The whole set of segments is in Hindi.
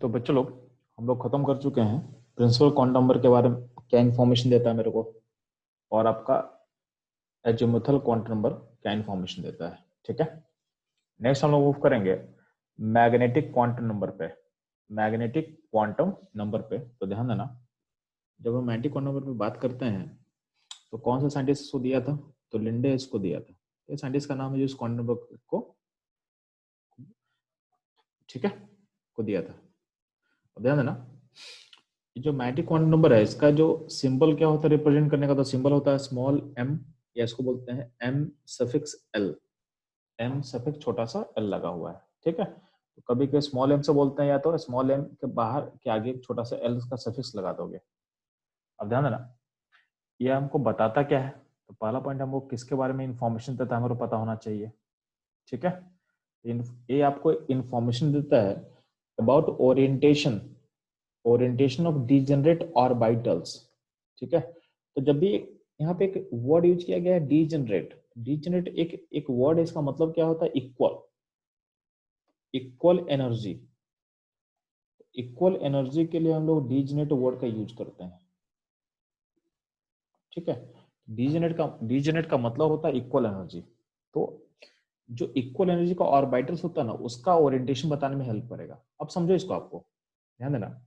तो बच्चों लोग हम लोग खत्म कर चुके हैं प्रिंसिपल क्वांटम नंबर के बारे में, क्या इन्फॉर्मेशन देता है मेरे को, और आपका एजीमुथल क्वांटम नंबर क्या इन्फॉर्मेशन देता है। ठीक है, नेक्स्ट हम लोग मूव करेंगे मैग्नेटिक क्वांटम नंबर पे। मैग्नेटिक क्वांटम नंबर पे तो ध्यान देना, जब हम मैग्नेटिक क्वांटम नंबर पे बात करते हैं तो कौन सा साइंटिस्ट को दिया था, तो लिंडे इसको दिया था। ये साइंटिस्ट का नाम है जो इस क्वांटम नंबर को, ठीक है, को दिया था। ध्यान देना, जो मैग्नेटिक क्वांटम नंबर है इसका जो सिंबल क्या होता है रिप्रेजेंट करने का, तो सिंबल होता है स्मॉल m, या इसको बोलते हैं m suffix l। m suffix छोटा सा l लगा हुआ है। ठीक है, तो कभी कभी स्मॉल m से बोलते हैं, या तो स्मॉल m के बाहर के आगे एक छोटा सा l का सफिक्स लगा दोगे। अब ध्यान देना, ये हमको बताता क्या है, तो पहला पॉइंट हमको किसके बारे में इंफॉर्मेशन देता है, हमें पता होना चाहिए। ठीक है, ये आपको इंफॉर्मेशन देता है about orientation of degenerate orbitals. ठीक है, तो जब भी यहाँ पे एक वर्ड यूज किया गया है डीजेनरेट, डीजेनरेट एक वर्ड है, इसका मतलब क्या होता है, इक्वल एनर्जी। इक्वल एनर्जी के लिए हम लोग डीजेनरेट वर्ड का यूज करते हैं। ठीक है, डीजेनरेट का मतलब होता है इक्वल एनर्जी। तो जो इक्वल एनर्जी का ऑर्बिटल्स होता है ना, उसका ओरिएंटेशन बताने में हेल्प करेगा। अब समझो इसको, आपको ध्यान देना,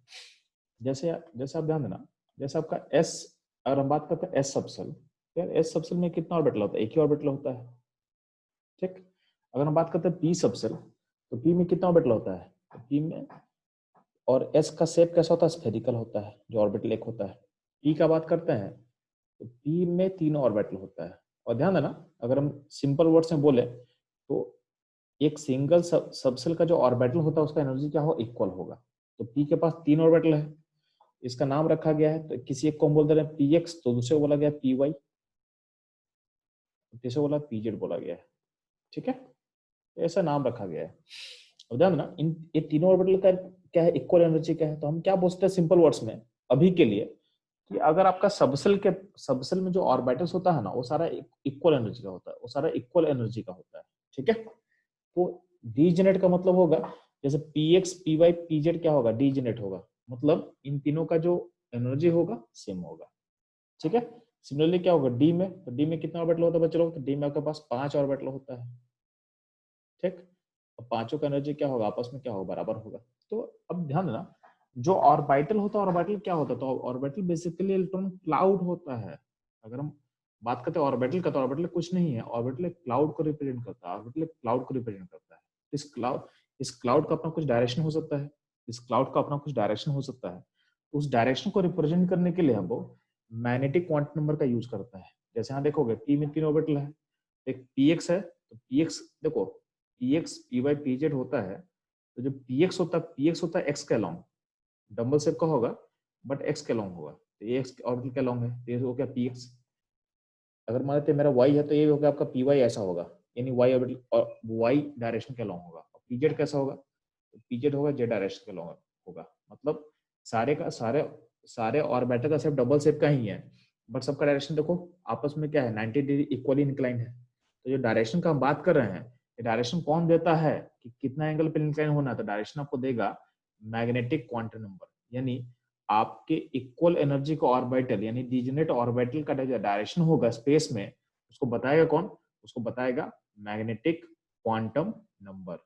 जैसे आप ध्यान देना, जैसे आपका एस, अगर हम बात करते हैं एस सबसेल, तो यार एस सबसेल में कितना ऑर्बिटल होता है, एक ही ऑर्बिटल होता है। ठीक, अगर हम बात करते हैं पी सबसेल, तो पी में कितना ऑर्बिटल होता है, तो पी में, और एस का शेप कैसा होता है, स्फेरिकल होता है, जो ऑर्बिटल एक होता है। पी का बात करते हैं तो पी में तीनों ऑर्बिटल होता है। और ध्यान देना, अगर हम सिंपल वर्ड्स में बोले तो एक सिंगल सबसेल का जो ऑर्बिटल होता है उसका एनर्जी क्या हो, इक्वल होगा। तो पी के पास तीन ऑर्बिटल है, इसका नाम रखा गया है, तो किसी एक को हम बोल दे रहे हैं पी एक्स, तो दूसरे को बोला गया पी वाई, तीसरे बोला पी जेड बोला गया है। ठीक है, तो ऐसा नाम रखा गया है। अब ध्यान देना, इन ये तीनों ऑर्बिटल का क्या है, इक्वल एनर्जी क्या है, तो हम क्या बोलते हैं सिंपल वर्ड्स में अभी के लिए, कि अगर आपका सबसेल में जो ऑर्बिटल्स होता है ना, वो सारा इक्वल एनर्जी का होता है, वो सारा इक्वल एनर्जी का होता है। ठीक है, तो डीजेनेट का मतलब होगा, जैसे P X P Y P Z क्या होगा, डीजेनेट होगा, मतलब इन तीनों का जो एनर्जी होगा सेम होगा। ठीक है, सिमिलरली क्या होगा डी में, तो डी में कितना ऑर्बिटल होता है बच्चों, तो डी में आपके पास 5 ऑर्बिटल होता है। ठीक, और पांचों का एनर्जी क्या होगा, आपस में क्या होगा, बराबर होगा। तो अब ध्यान देना, जो ऑर्बिटल होता है, ऑर्बिटल क्या होता है, तो ऑर्बिटल बेसिकली इलेक्ट्रॉन क्लाउड होता है। अगर हम बात करते हैं ऑर्बिटल का, तो ऑर्बिटल कुछ नहीं है, ऑर्बिटल एक क्लाउड को रिप्रेजेंट करता है, ऑर्बिटल एक क्लाउड को रिप्रेजेंट करता है। इस क्लाउड का अपना कुछ डायरेक्शन हो सकता है, इस क्लाउड का अपना कुछ डायरेक्शन हो सकता है। उस डायरेक्शन को रिप्रेजेंट करने के लिए हम मैग्नेटिक क्वांटम नंबर का यूज करता है। जैसे यहाँ देखोगे पी में 3 ऑर्बिटल है, एक पी एक्स है, तो पी एक्स देखो, P X P Y P Z होता है, तो जो पी एक्स होता है एक्स के अलॉन्ग, डबल शेप का होगा बट एक्स के अलॉन्ग होगा, तो ये एक्स ऑर्बिटल के अलॉन्ग है, तो ये हो गया पी एक्स। अगर मान लेते मेरा वाई है, तो ये हो गया आपका पी वाई, ऐसा होगा, यानी वाई ऑर्बिटल और वाई डायरेक्शन के अलॉन्ग होगा। और पी जेड कैसा होगा, तो पी जेड होगा जेड डायरेक्शन के अलॉन्ग होगा। मतलब सारे ऑर्बिटल का शेप डबल शेप का ही है, बट सबका डायरेक्शन देखो आपस में क्या है, 90 डिग्री इक्वली इंक्लाइन है। तो जो डायरेक्शन का हम बात कर रहे हैं, डायरेक्शन कौन देता है कि कितना एंगल पे इंक्लाइन होना है, तो डायरेक्शन आपको देगा मैग्नेटिक क्वांटम नंबर। यानी आपके इक्वल एनर्जी का ऑर्बिटल, यानी डीजेनेट ऑर्बिटल का जो डायरेक्शन होगा स्पेस में, उसको बताएगा कौन, उसको बताएगा मैग्नेटिक क्वांटम नंबर।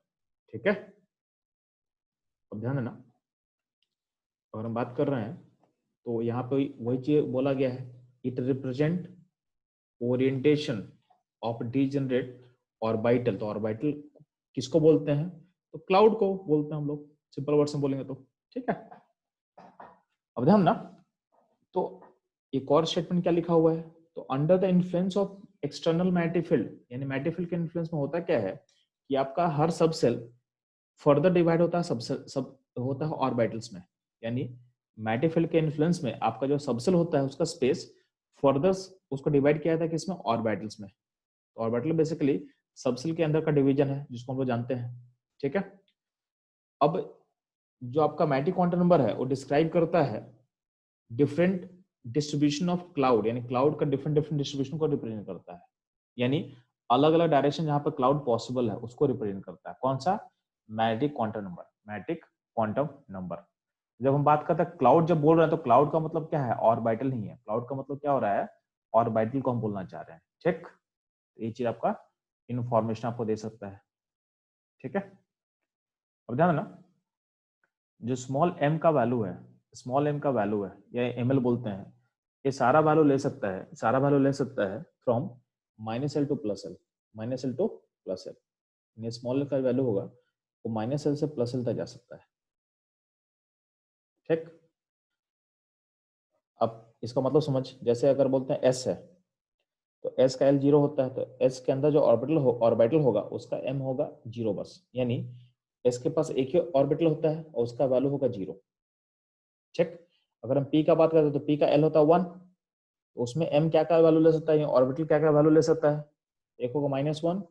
ठीक है, अब ध्यान देना, अगर हम बात कर रहे हैं तो यहाँ पे वही चीज बोला गया है, it represent orientation of degenerate orbital. तो ऑर्बिटल किसको बोलते हैं, तो क्लाउड को बोलते हैं हम लोग, सिंपल वर्ड्स में बोलेंगे तो। ठीक है, अब ध्यान ना, तो एक और स्टेटमेंट क्या लिखा हुआ है, तो under the influence of external magnetic field, यानी मैग्नेटिक फील्ड के इन्फ्लुएंस में होता क्या है कि आपका हर सब सेल फर्दर डिवाइड होता है, सब होता है ऑर्बिटल्स में। यानी मैग्नेटिक फील्ड के इन्फ्लुएंस में आपका जो सबसेल होता है उसका स्पेस फर्दर उसको डिवाइड किया जाता है किसमें, ऑर्बिटल्स में। तो ऑर्बिटल बेसिकली सबसेल के अंदर का डिवीजन है, जिसको हम लोग जानते हैं। ठीक है, अब जो आपका मैग्नेटिक क्वांटम नंबर है वो डिस्क्राइब करता है डिफरेंट डिस्ट्रीब्यूशन ऑफ क्लाउड, यानी क्लाउड का डिफरेंट डिस्ट्रीब्यूशन को रिप्रेजेंट करता है। यानी अलग अलग डायरेक्शन जहां पर क्लाउड पॉसिबल है उसको रिप्रेजेंट करता है। कौन सा, magnetic quantum number, magnetic quantum number. जब हम बात करते हैं क्लाउड, जब बोल रहे हैं तो क्लाउड का मतलब क्या है, ऑर्बिटल नहीं है। क्लाउड का मतलब क्या हो रहा है, ऑर्बिटल को हम बोलना चाह रहे हैं। ठीक, ये चीज आपका इंफॉर्मेशन आपको दे सकता है। ठीक है, अब ध्यान देना, जो स्मॉल m का वैल्यू है, स्मॉल m का वैल्यू है या ml बोलते हैं, ये सारा वैल्यू ले सकता है, सारा वैल्यू ले सकता है from -l to +l, -l to +l। ये स्मॉल का वैल्यू होगा वो -l से +l तक जा सकता है। ठीक, अब इसका मतलब समझ, जैसे अगर बोलते हैं s है तो s का l 0 होता है, तो s के अंदर जो ऑर्बिटल होगा उसका m होगा 0 बस, यानी s के पास एक ही ऑर्बिटल होता है और उसका वैल्यू होगा 0। ठीक, अगर हम p का बात करते हैं तो p का l होता है 1, तो उसमें m क्या क्या वैल्यू ले सकता है, ऑर्बिटल क्या क्या वैल्यू ले सकता है, एक होगा -1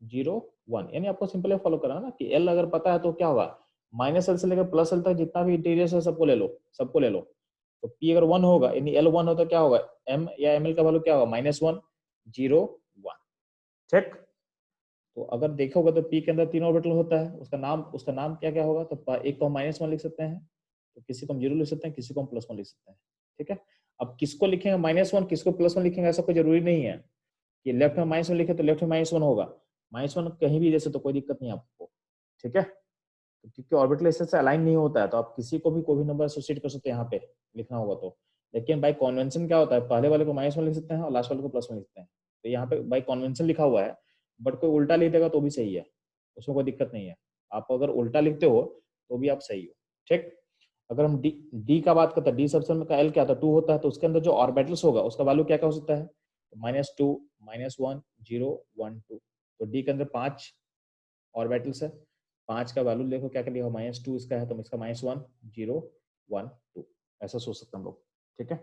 0 1, यानी आपको सिंपली फॉलो करना ना कि l अगर पता है तो क्या होगा, -l से लेकर +l तक जितना भी इंटीजर्स है सबको ले लो, सबको ले लो। तो p अगर 1 होगा यानी l 1 हो तो क्या होगा, m या ml का वैल्यू क्या होगा, -1 0 1। ठीक, तो अगर देखोगे तो p के अंदर 3 ऑर्बिटल होता है, उसका नाम क्या क्या होगा, तो एक तो हम -1 लिख सकते हैं, तो किसी को हम 0 लिख सकते हैं, किसी को हम +1 लिख सकते हैं। ठीक है, अब किसको लिखेंगे -1, किसको +1 लिखेंगे, ऐसा कोई जरूरी नहीं है कि लेफ्ट में -1 लिखे तो लेफ्ट में -1 होगा, -1 कहीं भी जैसे तो कोई दिक्कत नहीं आपको। ठीक है, तो क्योंकि ऑर्बिटल इससे अलाइन नहीं होता है तो आप किसी को भी कोई भी नंबर एसोसिएट कर सकते हैं यहाँ पे लिखना होगा तो, लेकिन बाय कन्वेंशन क्या होता है, पहले वाले को -1 लिख सकते हैं और लास्ट वाले को +1 लिखते हैं। तो यहाँ पे बाय कन्वेंशन लिखा हुआ है, बट कोई उल्टा लिख देगा तो भी सही है, उसमें कोई दिक्कत नहीं है। आप अगर उल्टा लिखते हो तो भी आप सही हो। ठीक, अगर हम डी का बात करते हैं, डी सबसेट में का एल क्या था, 2 होता है, तो उसके अंदर जो ऑर्बिटल्स होगा उसका वैल्यू क्या क्या हो सकता है, -2 -1 0 1 2। तो डी के अंदर 5 ऑर्बिटल्स है, 5 का वैल्यू देखो क्या क्या लिखा, -2 इसका है तो इसका -1 0 1 2, ऐसा सोच सकते हैं हम लोग। ठीक है,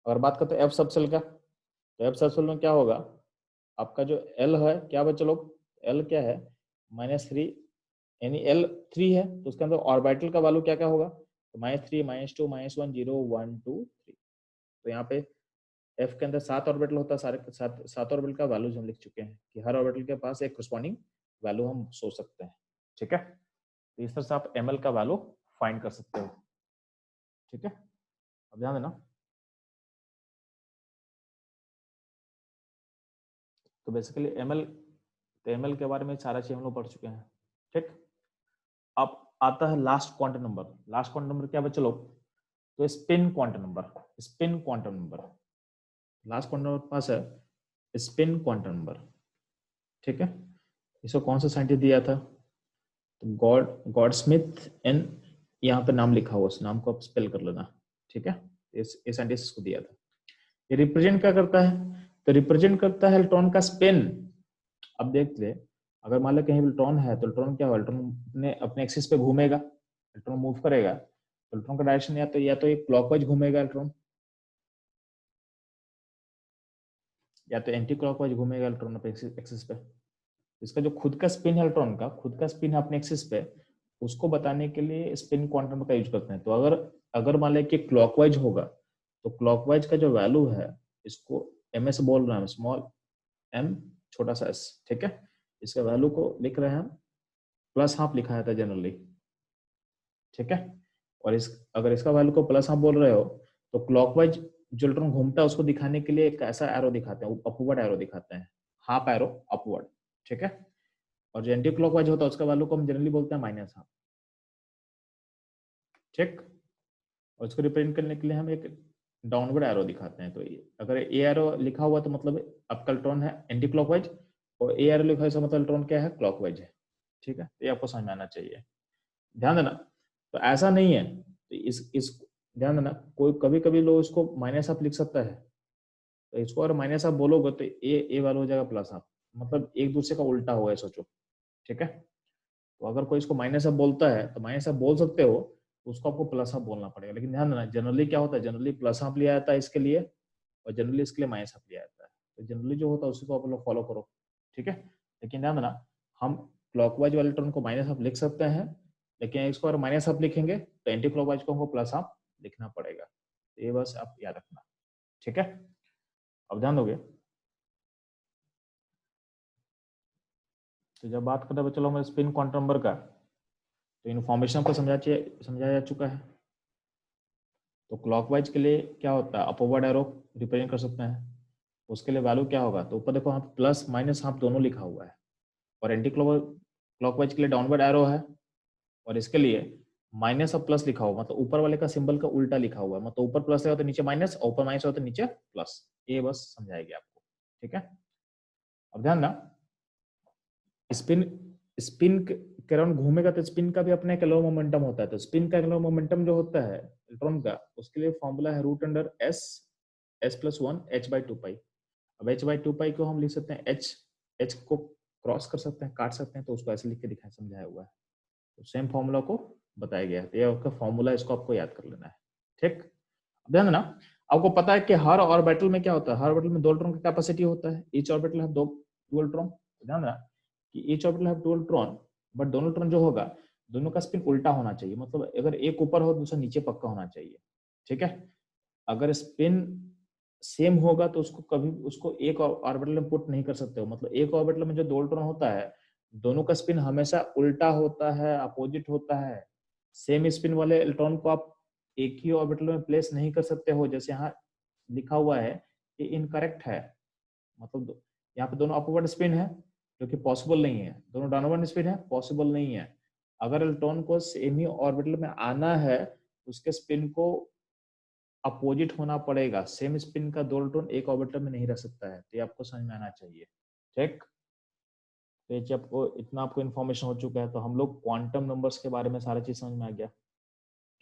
अगर बात करते हैं एफ सबसेल का, तो एफ सबसेल में क्या होगा, आपका जो एल है क्या बच्चे लोग, एल क्या है -3, यानी एल 3 है तो उसके अंदर ऑर्बिटल का वैल्यू क्या क्या होगा, तो -3 -2 -1 0 1 2 3। तो यहाँ पे एफ के अंदर 7 ऑर्बिटल होता है, सारे 7 ऑर्बिटल का वैल्यूज हम लिख चुके हैं कि हर ऑर्बिटल के पास एक करस्पॉन्डिंग वैल्यू हम सोच सकते हैं। ठीक है, तो इस तरह से आप ml का वैल्यू फाइंड कर सकते हो। ठीक है, अब ध्यान देना, तो बेसिकली ml के बारे में सारा चीज हम लोग पढ़ चुके हैं। ठीक, अब आता है last quantum number. Last quantum number क्या बच्चे लोग, तो spin quantum number, spin quantum number. Last quantum number पास है स्पिन क्वांटम नंबर। ठीक है, इसको कौन सा साइंटिस्ट दिया था, तो गॉड स्मिथ एंड यहाँ पे नाम लिखा हुआ, उस नाम को आप स्पेल कर लेना। ठीक है, इस साइंटिस्ट को दिया था। ये रिप्रेजेंट क्या करता है, तो रिप्रेजेंट करता है इलेक्ट्रॉन का स्पिन। अब देख ले, अगर मान लो कहीं इलेक्ट्रॉन है तो इलेक्ट्रॉन क्या होगा, इलेक्ट्रॉन अपने एक्सिस पे घूमेगा, इलेक्ट्रॉन मूव करेगा, तो इलेक्ट्रॉन का डायरेक्शन या तो एक क्लॉकवाइज घूमेगा इलेक्ट्रॉन, या तो एंटी क्लॉकवाइज घूमेगा इलेक्ट्रॉन अपने एक्सिस पे। इसका जो खुद का स्पिन है इलेक्ट्रॉन का, खुद का स्पिन है अपने एक्सिस पे, उसको बताने के लिए स्पिन क्वांटम का यूज करते हैं। तो अगर अगर मान लें कि क्लॉकवाइज होगा तो क्लॉकवाइज का जो वैल्यू है, इसको एम एस बोल रहे हैं, स्मॉल एम छोटा सा एस। ठीक है, इसका वैल्यू को लिख रहे हैं हम +½ लिखा जाता है जनरली। ठीक है, और अगर इसका वैल्यू को +½ बोल रहे हो तो क्लॉकवाइज जो इलेक्ट्रॉन घूमता है उसको दिखाने के लिए एक ऐसा एरो दिखाते हैं, अपवर्ड एरो दिखाते हैं, हाफ एरो अपवर्ड। ठीक है, और जो एंटी क्लॉकवाइज होता है उसका वैल्यू को हम जनरली बोलते हैं -½ ठीक, और इसको रिप्रेजेंट करने के लिए हम एक डाउनवर्ड एरो दिखाते हैं। तो अगर ए एरो लिखा हुआ तो मतलब आपका इलेक्ट्रॉन है एंटी क्लॉकवाइज, और ए एरो लिखा है इसका मतलब इलेक्ट्रॉन क्या है, क्लॉकवाइज है। ठीक है, तो ये आपको समझ में आना चाहिए। ध्यान देना, तो ऐसा नहीं है, तो इस ध्यान देना, कोई कभी कभी लोग इसको -½ लिख सकता है, तो इसको अगर -½ बोलोगे तो ए वाला हो जाएगा +½ मतलब एक दूसरे का उल्टा होगा, सोचो। ठीक है, तो अगर कोई इसको -½ बोलता है तो -½ बोल सकते हो, तो उसको आपको +½ बोलना पड़ेगा। लेकिन ध्यान देना, जनरली क्या होता है, जनरली +½ लिया जाता है इसके लिए, और जनरली इसके लिए -½ लिया जाता है। तो जनरली जो होता है उसी को आप लोग फॉलो करो। ठीक है, लेकिन ध्यान देना, हम क्लॉकवाइज वाले टर्न को -½ लिख सकते हैं, लेकिन इसको अगर -½ लिखेंगे तो एंटी क्लॉकवाइज को हमको +½ लिखना पड़ेगा। तो ये बस आप याद रखना। ठीक है, अब ध्यान दोगे, तो जब बात करते हैं चलो हमें स्पिन क्वांटम नंबर का, तो इन्फॉर्मेशन को समझाया जा चुका है। तो क्लॉकवाइज के लिए क्या होता है, अपवर्ड एरो रिप्रेजेंट कर सकते हैं, उसके लिए वैल्यू क्या होगा, तो ऊपर देखो यहाँ प्लस माइनस यहाँ दोनों लिखा हुआ है, और एंटी क्लॉकवाइज के लिए डाउनवर्ड एरो है, और इसके लिए माइनस और प्लस लिखा हुआ, मतलब ऊपर वाले का सिंबल का उल्टा लिखा हुआ है, मतलब ऊपर प्लस है तो नीचे माइनस, और ऊपर माइनस हो तो नीचे प्लस। ये बस समझाएगी आपको, ठीक है। अब ध्यान ना, स्पिन स्पिन के अराउंड घूमेगा तो स्पिन का भी अपना एक एंगुलर मोमेंटम होता है, तो स्पिन का एंगुलर मोमेंटम जो होता है इलेक्ट्रॉन का, उसके लिए फॉर्मूला है root under s s plus one h by two pi. अब एच बाई टू पाई को हम लिख सकते हैं एच को क्रॉस कर सकते हैं, काट सकते हैं, तो उसको ऐसे लिख के दिखाया समझाया हुआ है, तो सेम फॉर्मूला को बताया गया है, तो ये आपका फॉर्मूला, इसको आपको याद कर लेना है, ठीक। ध्यान देना, आपको पता है कि हर ऑर्बिटल में क्या होता है, हर ऑर्बिटल में 2 इलेक्ट्रॉन का कैपेसिटी होता है, ईच ऑर्बिटल हैव 2 इलेक्ट्रॉन। ध्यान देना कि each orbital have 2 electron, but दोनों इलेक्ट्रॉन जो होगा दोनों का स्पिन उल्टा होना चाहिए, मतलब अगर एक ऊपर हो दूसरा नीचे पक्का होना चाहिए, ठीक है। अगर स्पिन सेम होगा तो उसको कभी उसको एक ऑर्बिटल में पुट नहीं कर सकते हो, मतलब एक ऑर्बिटल में जो 2 इलेक्ट्रॉन होता है दोनों का स्पिन हमेशा उल्टा होता है, अपोजिट होता है। सेम स्पिन वाले इलेक्ट्रॉन को आप एक ही ऑर्बिटल में प्लेस नहीं कर सकते हो, जैसे यहाँ लिखा हुआ है कि इनकरेक्ट है, मतलब यहाँ पे दोनों अपवर्ड स्पिन है जो कि पॉसिबल नहीं है, दोनों डाउनवर्ड स्पिन है, पॉसिबल नहीं है। अगर इलेक्ट्रॉन को सेम ही ऑर्बिटल में आना है उसके स्पिन को अपोजिट होना पड़ेगा, सेम स्पिन का 2 इलेक्ट्रॉन एक ऑर्बिटल में नहीं रह सकता है, तो ये आपको समझ में आना चाहिए, ठीक। तो ये आपको इतना आपको इन्फॉर्मेशन हो चुका है, तो हम लोग क्वांटम नंबर्स के बारे में सारा चीज समझ में आ गया,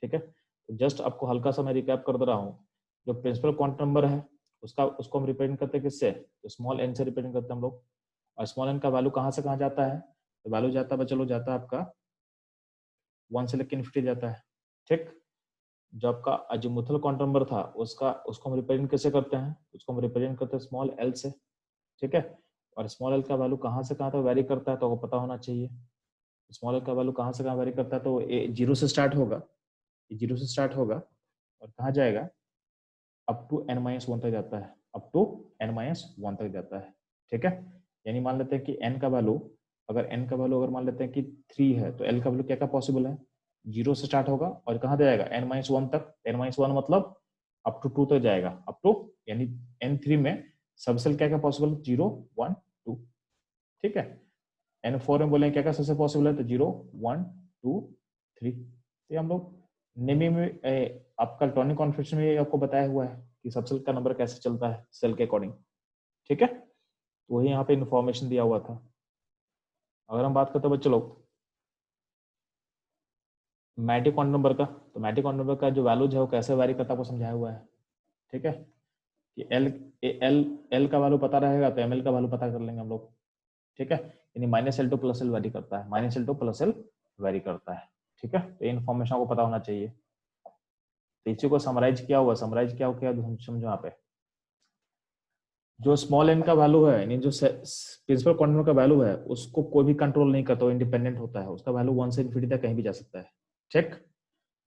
ठीक है। तो जस्ट आपको हल्का सा मैं रिकैप कर दे रहा हूँ, जो प्रिंसिपल क्वांटम नंबर है उसको हम रिप्रेजेंट करते हैं किससे, तो स्मॉल एन से रिप्रेजेंट करते हैं हम लोग, और स्मॉल एन का वैल्यू कहाँ से कहाँ जाता है, तो वैल्यू जाता है, चलो जाता है आपका 1 से लेकर इनफिनिटी जाता है, ठीक। जो आपका अजीमुथल क्वांटम नंबर था उसको हम रिप्रेजेंट कैसे करते हैं, उसको हम रिप्रेजेंट करते हैं स्मॉल एल से, ठीक है। और स्मॉल एल का वैल्यू कहाँ से कहाँ तक वेरी करता है तो आपको पता होना चाहिए, स्मॉल एल का वैल्यू कहाँ से कहाँ वेरी करता है, तो जीरो से स्टार्ट होगा, जीरो से स्टार्ट होगा और कहाँ जाएगा, up to n minus one तक जाता है, up to n minus one तक जाता है, ठीक है। यानी मान लेते हैं कि n का वैल्यू अगर मान लेते हैं कि 3 है, तो l का वैल्यू क्या क्या पॉसिबल है, जीरो से स्टार्ट होगा और कहाँ जाएगा n माइनस वन तक, n माइनस वन मतलब अप टू 2 तक जाएगा, अप टू, यानी n3 में सबसेल क्या क्या पॉसिबल, 0 1 2, ठीक है। n4 में बोले क्या क्या सबसे पॉसिबल है, तो 0 1 2 3, तो हम लोग नेमिंग में आपका इलेक्ट्रॉनिक कॉन्फ़िगरेशन में आपको बताया हुआ है कि सबसेल का नंबर कैसे चलता है सेल के अकॉर्डिंग, ठीक है। तो वही यहाँ पे इन्फॉर्मेशन दिया हुआ था। अगर हम बात करते हैं बच्चों लोग मैटिक क्वांटम नंबर का, तो मैटिक क्वांटम नंबर का जो वैल्यूज है वो कैसे वैरी करता है आपको समझाया हुआ है, ठीक है। कि एल का वैल्यू पता रहेगा तो एम एल का वैल्यू पता कर लेंगे हम लोग, ठीक है। यानी minus L to plus L vary करता है, minus L to plus L vary करता है, ठीक है। तो ये इन्फॉर्मेशन आपको पता होना चाहिए। तो इसी को समराइज किया हुआ, समझो यहाँ पे जो स्मॉल एन का वैल्यू है, यानी जो प्रिंसिपल क्वांटम का वैल्यू है उसको कोई भी कंट्रोल नहीं करता, इंडिपेंडेंट होता है, उसका वैल्यू 1 से इन्फिनिटी तक कहीं भी जा सकता है, ठीक।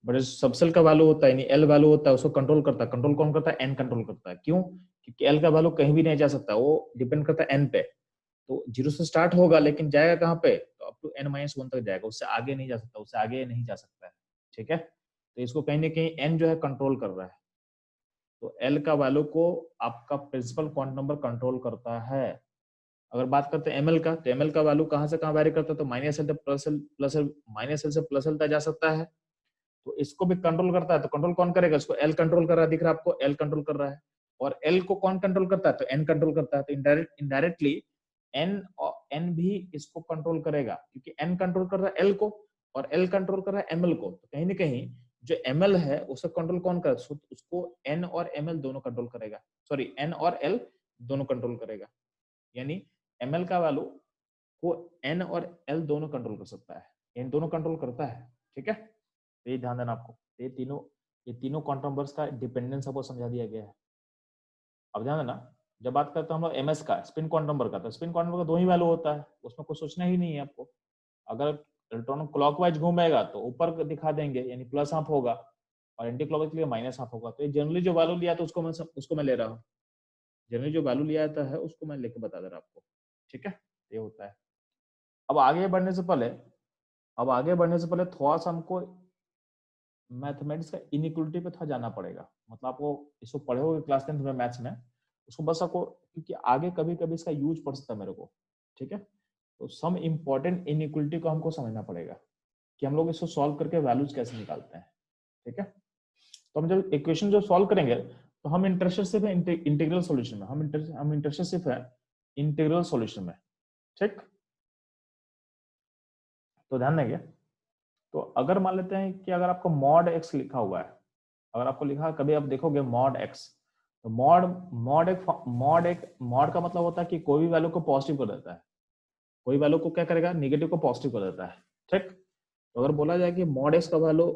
बट सबसेल का वैल्यू होता है यानी एल वैल्यू होता है उसको कंट्रोल करता है, कंट्रोल कौन करता है, एन कंट्रोल करता है, क्यों, क्योंकि एल का वैल्यू कहीं भी नहीं जा सकता, वो डिपेंड करता है एन पे, तो जीरो से स्टार्ट होगा लेकिन जाएगा कहाँ पे, तो up to n minus one तक जाएगा, उससे आगे नहीं जा सकता, उससे आगे नहीं जा सकता है, ठीक है। तो इसको कहीं ना कहीं n जो है कंट्रोल कर रहा है, तो l का वैल्यू को आपका प्रिंसिपल क्वांटम नंबर कंट्रोल करता है। अगर बात करते हैं ml का, तो ml का वैल्यू कहाँ से कहाँ वेरी करता है, तो माइनस एल से प्लस एल माइनस एल से प्लस एल तक जा सकता है, तो इसको भी कंट्रोल करता है, तो कंट्रोल कौन करेगा, इसको एल कंट्रोल कर रहा है, दिख रहा है आपको, एल कंट्रोल कर रहा है, और एल को कौन कंट्रोल करता है, तो एन कंट्रोल करता है, तो इनडायरेक्टली एन भी इसको कंट्रोल करेगा, क्योंकि एन कंट्रोल कर रहा है एल को और एल कंट्रोल कर रहा है एमएल को, तो कहीं ना कहीं जो एमएल है उसका कंट्रोल कौन कर, उसको एन और एमएल दोनों कंट्रोल करेगा, सॉरी एन और एल दोनों कंट्रोल करेगा, यानी एमएल का वैल्यू को एन और एल दोनों कंट्रोल कर सकता है, इन दोनों कंट्रोल करता है, ठीक है। तो ये ध्यान देना आपको, ये तीनों क्वांटम नंबर्स का डिपेंडेंस आपको समझा दिया गया है। अब ध्यान देना, जब बात करते हैं हम लोग एमएस का, स्पिन क्वांटम नंबर का, तो स्पिन क्वांटम नंबर का 2 ही वैल्यू होता है, उसमें कुछ सोचना ही नहीं है आपको। अगर इलेक्ट्रॉन क्लॉकवाइज घूमेगा तो ऊपर दिखा देंगे यानी प्लस हाफ होगा, और एंटी क्लॉकवाइज के लिए माइनस हाफ होगा, तो ये जनरली जो वैल्यू लिया था उसको मैं ले रहा हूँ, जनरली जो वैल्यू लिया था है उसको मैं लेके बता दे रहा आपको, ठीक है। ये होता है। अब आगे बढ़ने से पहले अब आगे बढ़ने से पहले थोड़ा सा हमको मैथमेटिक्स का इनइक्वलिटी पे थोड़ा जाना पड़ेगा। मतलब आपको इसको पढ़े होगे क्लास 10th में मैथ्स में, उसको बस आपको, क्योंकि आगे कभी कभी इसका यूज पड़ सकता है मेरे को, ठीक है। तो सम इम्पोर्टेंट इनइक्वलिटी को हमको समझना पड़ेगा कि हम लोग इसको सॉल्व करके वैल्यूज कैसे निकालते हैं, ठीक है। तो हम जब इक्वेशन जो सॉल्व करेंगे तो हम इंटरेस्टेड सिर्फ है इंटीग्रल सॉल्यूशन में, हम इंटरेस्टेड सिर्फ है इंटीग्रल सॉल्यूशन में, ठीक। तो ध्यान देंगे। तो अगर मान लेते हैं कि अगर आपको मॉड एक्स लिखा हुआ है, अगर आपको लिखा, कभी आप देखोगे मॉड एक्स, तो मॉड का मतलब होता है कि कोई भी वैल्यू को पॉजिटिव कर देता है, कोई वैल्यू को क्या करेगा, निगेटिव को पॉजिटिव कर देता है, ठीक। तो अगर बोला जाए कि मॉड एक्स का वैल्यू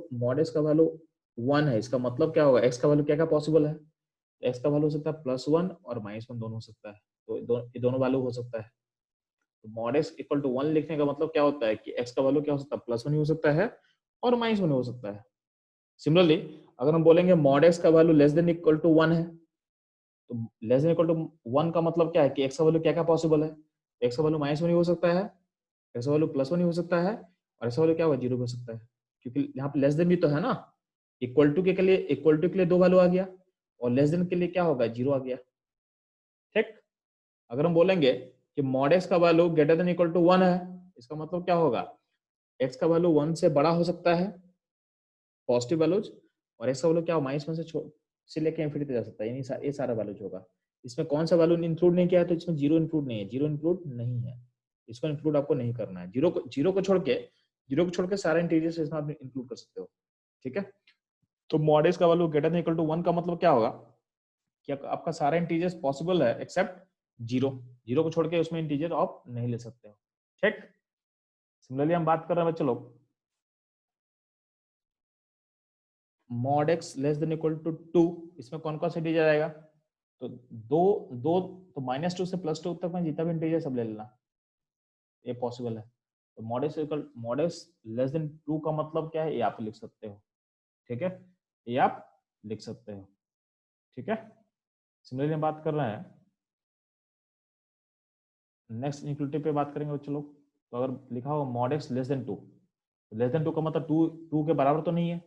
1 है, इसका मतलब क्या होगा, एक्स का वैल्यू क्या क्या पॉसिबल है, एक्स का वैल्यू हो सकता है +1 और -1 दोनों हो सकता है, तो ये दोनों वैल्यू हो सकता है। तो मॉड एक्स इक्वल टू 1 लिखने का मतलब क्या होता है कि एक्स का वैल्यू क्या हो सकता है, +1 हो सकता है और -1 हो सकता है। सिमिलरली अगर हम बोलेंगे मॉड एक्स का value less than equal to 1 है, तो लेस देन इक्वल टू 1 का मतलब क्या है कि एक्स का वैल्यू क्या क्या पॉसिबल है, एक्स का वैल्यू -1 हो सकता है, एक्स का वैल्यू +1 हो सकता है, और एक्स का वैल्यू क्या होगा, 0 हो सकता है, क्योंकि यहाँ पे लेस देन भी तो है ना। इक्वल टू के लिए दो वैल्यू आ गया, और लेस देन के लिए क्या होगा, 0 आ गया, ठीक। अगर हम बोलेंगे कि मॉड एक्स का value greater than equal to 1 है, इसका मतलब क्या होगा, एक्स का वैल्यू 1 से बड़ा हो सकता है, पॉजिटिव वैल्यूज, और एक्स का वैल्यू क्या -1 से लेके इंफिनिटी जा सकता है, यानी ये सारा वैल्यूज होगा। इसमें कौन सा वैल्यू इंक्लूड नहीं किया है, तो इसमें 0 इंक्लूड नहीं है, 0 इंक्लूड नहीं है, इसको इंक्लूड आपको नहीं करना है। जीरो को छोड़ के सारे इंटीजर्स इसमें आप इंक्लूड कर सकते हो, ठीक है। तो मॉड एक्स का value greater than equal to 1 का मतलब क्या होगा कि आपका सारा इंटीजर्स पॉसिबल है एक्सेप्ट 0, 0 को छोड़ के उसमें इंटीजर आप नहीं ले सकते हो, ठीक। सिमिलरली हम बात कर रहे हैं बच्चों लोग, mod x less than equal to 2, इसमें कौन कौन सा इंटीजर आएगा, तो दो दो तो -2 से +2 तक में जितना भी इंटीजर सब ले लेना, ये पॉसिबल है। तो मॉड एक्स लेस देन 2 का मतलब क्या है, ये आप लिख सकते हो, ठीक है, ये आप लिख सकते हो, ठीक है। सिमिलरली हम बात कर रहे हैं नेक्स्ट इनइक्वालिटी पे बात करेंगे बच्चों लोग। तो अगर लिखा हो mod x less then 2, less than 2 का मतलब 2 के बराबर तो नहीं है,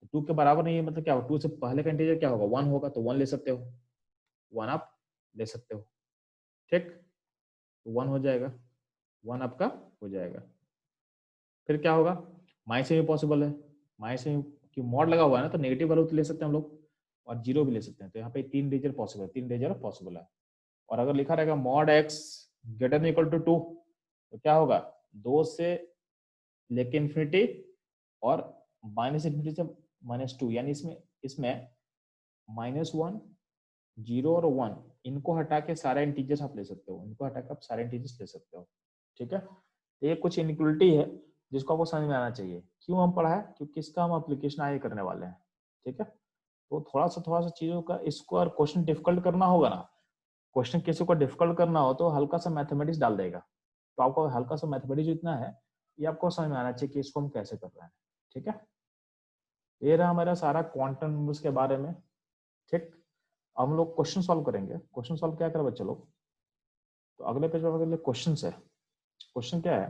2 के बराबर नहीं है मतलब क्या होगा, 2 से पहले का इंटीजर क्या होगा, 1 होगा, तो 1 ले सकते हो, 1 आप ले सकते हो, ठीक। तो 1 हो जाएगा, 1 आपका हो जाएगा। फिर क्या होगा, माइनस में भी पॉसिबल है, माइनस में कि मॉड लगा हुआ है ना, तो नेगेटिव वैल्यू तो ले सकते हैं हम लोग, और 0 भी ले सकते हैं। तो यहाँ पे 3 डिजिट पॉसिबल है। और अगर लिखा रहेगा mod x greater than equal to 2, तो क्या होगा, 2 से लेके इन्फिनिटी और -∞ से -2, यानी इसमें इसमें -1, 0 और 1, इनको हटा के सारे इंटीजर्स आप ले सकते हो, इनको हटा के आप सारे इंटीजर्स ले सकते हो, ठीक है। तो ये कुछ इनइक्वलिटी है जिसको आपको समझ में आना चाहिए, क्यों हम पढ़ा है, क्योंकि इसका हम एप्लीकेशन आगे करने वाले हैं, ठीक है। तो थोड़ा सा चीजों का, इसको और क्वेश्चन डिफिकल्ट करना होगा ना, क्वेश्चन किसी को डिफिकल्ट करना हो तो हल्का सा मैथमेटिक्स डाल देगा, तो आपको हल्का सा मैथमेटिक्स जितना है ये आपको समझ में आना चाहिए कि इसको हम कैसे कर रहे हैं, ठीक है। ये रहा हमारा सारा क्वांटम नंबर्स के बारे में, ठीक। अब हम लोग क्वेश्चन सॉल्व करेंगे। क्वेश्चन सॉल्व क्या करें बच्चे लोग, तो अगले पेज पर क्वेश्चन है। क्वेश्चन क्या है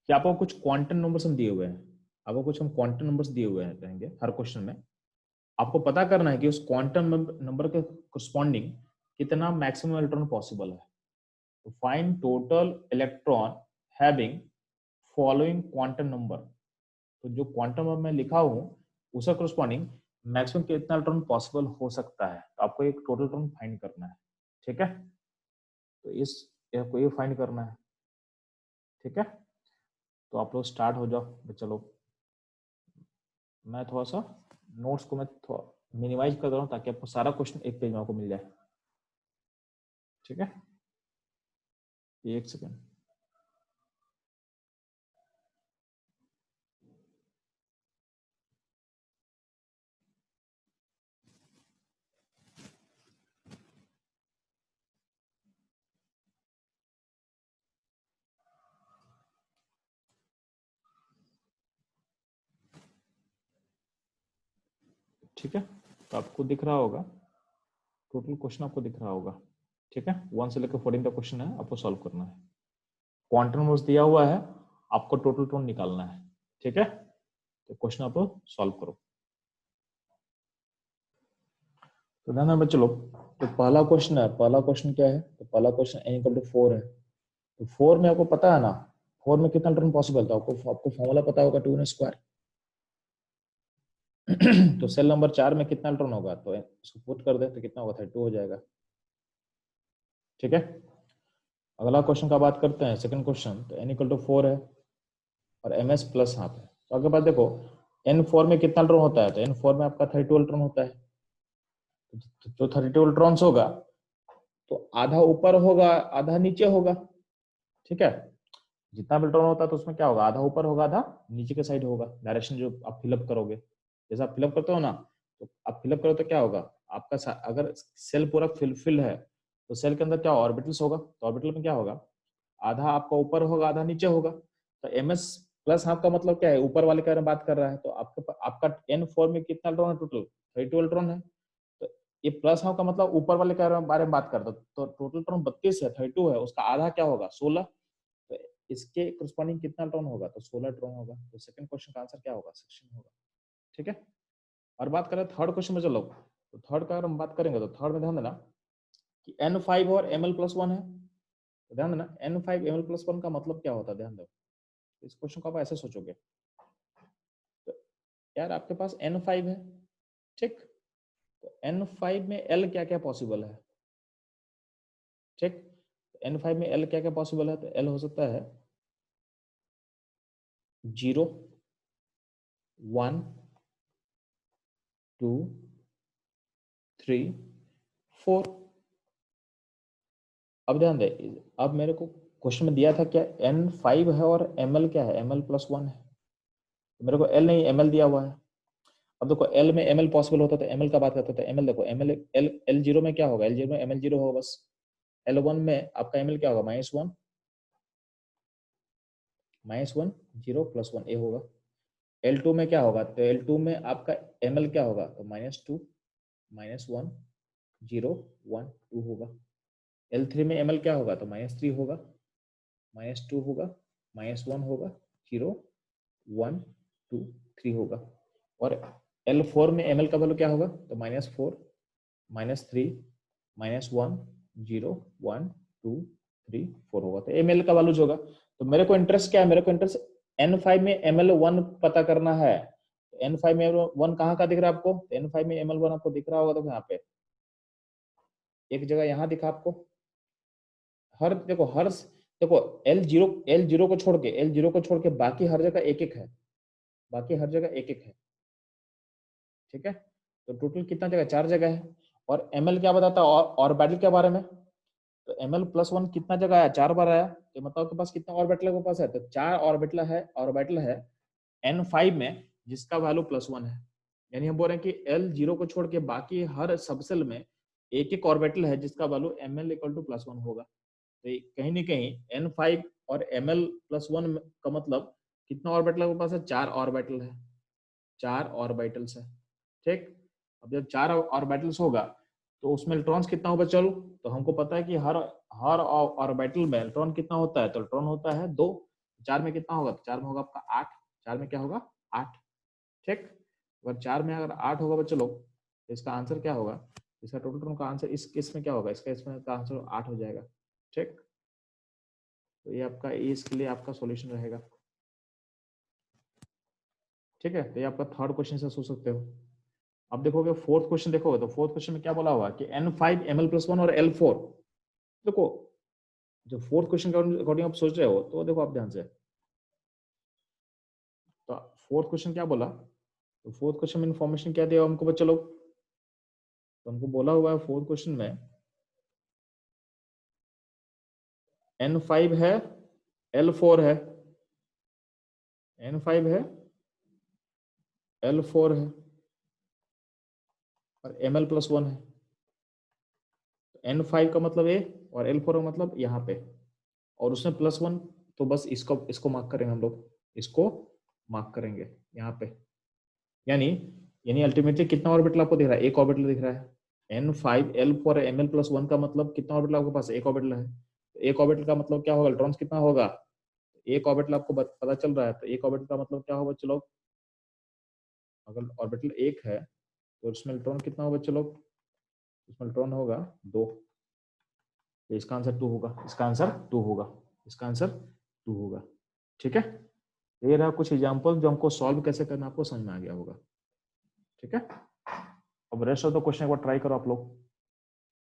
कि आपको कुछ क्वांटम नंबर्स हम दिए हुए हैं, आपको कुछ हम क्वांटम नंबर्स दिए हुए हैं रहेंगे हर क्वेश्चन में, आपको पता करना है कि उस क्वांटम नंबर के करस्पॉन्डिंग कितना मैक्सिमम इलेक्ट्रॉन पॉसिबल है। तो find total electron having following quantum number, तो जो क्वांटम नंबर मैं लिखा हूं उसका करस्पॉन्डिंग मैक्सिमम कितना इलेक्ट्रॉन पॉसिबल हो सकता है, तो आपको एक टोटल इलेक्ट्रॉन फाइंड करना है, ठीक है। तो को ये फाइंड करना है, ठीक है। तो आप लोग स्टार्ट हो जाओ बच्चा लोग। मैं थोड़ा सा नोट्स को मैं थोड़ा मिनिमाइज कर रहा हूँ ताकि आपको सारा क्वेश्चन एक पेज में आपको मिल जाए, ठीक है। एक सेकेंड। ठीक है, तो आपको दिख रहा होगा टोटल क्वेश्चन, आपको दिख रहा होगा, ठीक है। 1 से लेकर 14 का क्वेश्चन है, आपको सॉल्व करना है। क्वांटम नंबर्स दिया हुआ है आपको टोटल टोन निकालना है, ठीक है। तो क्वेश्चन आप सॉल्व करो। तो ध्यान में चलो, तो पहला क्वेश्चन है, पहला क्वेश्चन क्या है, तो पहला क्वेश्चन n इक्वल टू 4 है। तो 4 में आपको पता है ना, 4 में कितना टर्म पॉसिबल था, आपको फॉर्मूला पता होगा 2n स्क्वायर। तो सेल नंबर 4 में कितना इलेक्ट्रॉन होगा, तो इसको पुट कर दे तो कितना होगा, 32 हो जाएगा, ठीक है। अगला क्वेश्चन का बात करते हैं, सेकंड क्वेश्चन। तो n इक्वल टू 4 है और ms प्लस यहाँ पे, तो आपके पास देखो n4 में कितना इलेक्ट्रॉन होता है, तो n4 में आपका 32 इलेक्ट्रॉन होता है। तो जो 32 इलेक्ट्रॉन्स होगा तो आधा ऊपर होगा आधा नीचे होगा, ठीक है। जितना भी इलेक्ट्रॉन होता है तो उसमें क्या होगा, आधा ऊपर होगा आधा नीचे के साइड होगा, डायरेक्शन जो आप फिलअप करोगे। जैसे आप फिलअप करते हो ना, तो आप फिलअप करो तो क्या होगा आपका, अगर सेल पूरा फिल है तो सेल के अंदर क्या ऑर्बिटल्स होगा, तो ऑर्बिटल में क्या होगा, आधा आपका ऊपर होगा आधा नीचे होगा। तो ms प्लस आपका मतलब क्या है, ऊपर वाले के बारे में बात कर रहा है। तो आपका n4 में कितना इलेक्ट्रॉन है, टोटल 32 इलेक्ट्रॉन है। तो ये प्लस हाफ का मतलब ऊपर वाले के बारे में बात करता, तो टोटल इलेक्ट्रॉन 32 है, 32 है, उसका आधा क्या होगा 16। तो इसके करस्पॉन्डिंग कितना इलेक्ट्रॉन होगा, तो 16 इलेक्ट्रॉन होगा। तो सेकंड क्वेश्चन का आंसर क्या होगा, 16 होगा, ठीक है। और बात करें थर्ड क्वेश्चन में, चलो तो थर्ड का अगर हम बात करेंगे तो थर्ड में ध्यान देना कि n5 और ml+1 है। तो ध्यान देना n5 ml+1 का मतलब क्या होता है, ध्यान दो। इस क्वेश्चन को आप ऐसे सोचोगे, तो यार आपके पास n5 है, ठीक। तो n5 में l क्या क्या पॉसिबल है, ठीक। n5 में l क्या क्या पॉसिबल है, तो l हो सकता है 0 1 2 3 4। अब ध्यान दे, अब मेरे को क्वेश्चन में दिया था क्या n5 है और ml क्या है, ml+1 है। तो मेरे को l नहीं ml दिया हुआ है। अब देखो l में ml पॉसिबल होता है तो ml का बात करते हैं, तो ml देखो ml l0 में क्या होगा, l0 में ml0 होगा बस। l1 में आपका ml क्या होगा, -1 0 +1 a होगा। L2 में क्या होगा, तो L2 में आपका ml क्या होगा, तो -2 -1 0 1 2 होगा। L3 में ml क्या होगा, तो -3 होगा -2 होगा -1 होगा 0 1 2 3 होगा। और L4 में ml का वैल्यू क्या होगा, तो -4 -3 -1 0 1 2 3 4 होगा। तो ml का वैल्यू जो होगा, तो मेरे को इंटरेस्ट क्या है, मेरे को इंटरेस्ट n5 में ml1 पता करना है। n5 में ml1 कहाँ का दिख रहा है आपको, n5 में ml1 आपको दिख रहा होगा, तो यहाँ पे एक जगह यहाँ दिखा आपको, हर देखो L0 को छोड़ के बाकी हर जगह एक एक है, बाकी हर जगह एक एक है, ठीक है। तो टोटल कितना जगह, 4 जगह है। और ml क्या बताता है ऑर्बिटल के बारे में, तो ml+1 कितना जगह आया, 4 बार आया। तो मतलब आपके पास कितना ऑर्बिटल के पास है, तो 4 ऑर्बिटल है n5 में जिसका वैल्यू +1 है। यानी हम बोल रहे हैं कि L0 को छोड़ के बाकी हर सबसेल में एक एक ऑर्बिटल है जिसका वैल्यू ml = +1 होगा। तो कहीं ना कहीं n5 और ml+1 का मतलब कितना ऑर्बिटल आपके पास है, 4 ऑर्बिटल है, 4 ऑर्बिटल्स है, ठीक। अब जब 4 ऑर्बिटल्स होगा तो उसमें इलेक्ट्रॉन्स कितना होगा, चलो तो हमको पता है कि हर हर ऑर्बिटल में इलेक्ट्रॉन कितना होता है, तो इलेक्ट्रॉन होता है 2। 4 में कितना होगा, तो 4 में होगा आपका 8, 4 में क्या होगा 8, ठीक। अगर 4 में अगर 8 होगा चलो, तो इसका आंसर क्या होगा, इसका टोटल इलेक्ट्रॉन का आंसर इस केस में क्या होगा, इसका इसमें का आंसर 8 हो जाएगा, ठीक। तो ये आपका इसके लिए आपका सॉल्यूशन रहेगा, ठीक है। तो ये आपका थर्ड क्वेश्चन से सोच सकते हो। अब देखोगे फोर्थ क्वेश्चन, देखोगे तो फोर्थ क्वेश्चन में क्या बोला हुआ कि n5 ml+1 और L4। देखो जो फोर्थ क्वेश्चन के अकॉर्डिंग आप सोच रहे हो, तो देखो आप ध्यान से, तो फोर्थ क्वेश्चन क्या बोला, तो फोर्थ क्वेश्चन में इंफॉर्मेशन क्या दिया हमको बच्चा लोग, तो हमको बोला हुआ है फोर्थ क्वेश्चन में n5 है L4 है, n5 है L4 है और ml+1 है। n5 का मतलब A और L4 का मतलब यहाँ पे, और उसमें +1, तो बस इसको इसको मार्क करेंगे हम लोग, इसको मार्क करेंगे यहाँ पे। यानी यानी अल्टीमेटली कितना ऑर्बिटल आपको दिख रहा है, एक ऑर्बिटल दिख रहा है। n5 L4 ml+1 का मतलब कितना ऑर्बिटल आपके पास, एक ऑर्बिटल है। तो एक ऑर्बिटल का मतलब क्या होगा, इलेक्ट्रॉन्स कितना होगा, एक ऑर्बिटल आपको पता चल रहा है, तो एक ऑर्बिटल का मतलब क्या होगा बच्चे लोग? अगर ऑर्बिटल एक है तो उसमें इलेक्ट्रॉन कितना होगा बच्चे लोग? उसमें इलेक्ट्रॉन होगा 2। तो इसका आंसर 2 होगा, इसका आंसर 2 होगा, इसका आंसर 2 होगा। ठीक है, ये रहा कुछ एग्जाम्पल जो हमको सॉल्व कैसे करना आपको समझ में आ गया होगा। ठीक है, अब रेस्ट ऑफ द क्वेश्चन एक बार ट्राई करो आप लोग।